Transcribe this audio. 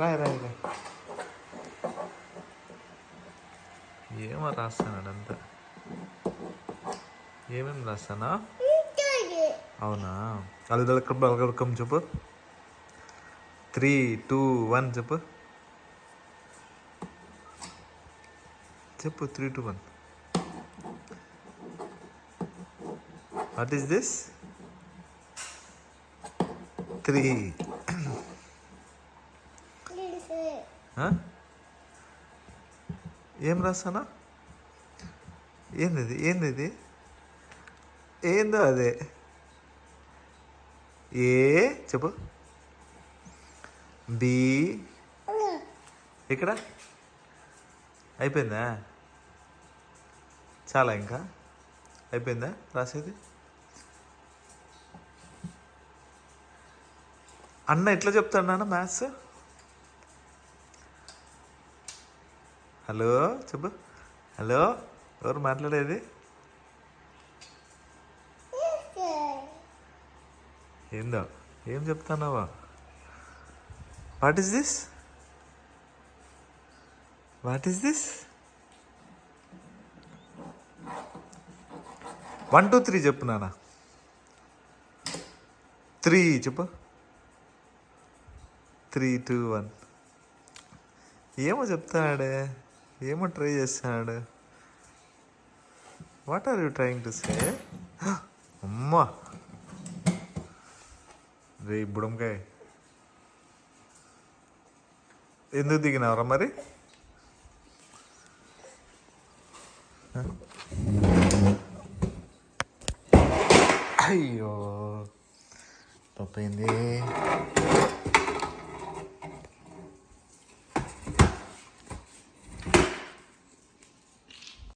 రాయ్ రాయ్ రాయ్. ఏమో రాస్తాడు అంతా. ఏమేమి రాస్తానా? అవునా? అలకం చెప్పు. 3, 2, 1 చెప్పు. చెప్పు 3, 2, 1. What is this? 3. ఏం రాస్తానా? ఏంది ఏందో అదే. ఏ చెప్పు. బి ఇక్కడ అయిపోయిందా? చాలా ఇంకా అయిపోయిందా రాసేది? అన్న ఎట్లా చెప్తాడు నాన్న మ్యాథ్స్? హలో చెప్పు. హలో, ఎవరు మాట్లాడేది? ఏందో ఏం చెప్తానావా? What is this? What is this? 1, 2, 3 చెప్పు నాన్న. 3 చెప్పు. 3, 2, 1. ఏమో చెప్తాడే, ఏమో ట్రై చేస్తాడు. What are you trying to say? అమ్మా రే బుడంకాయ, ఎందుకు దిగినావురా మరి? అయ్యో తప్పైంది.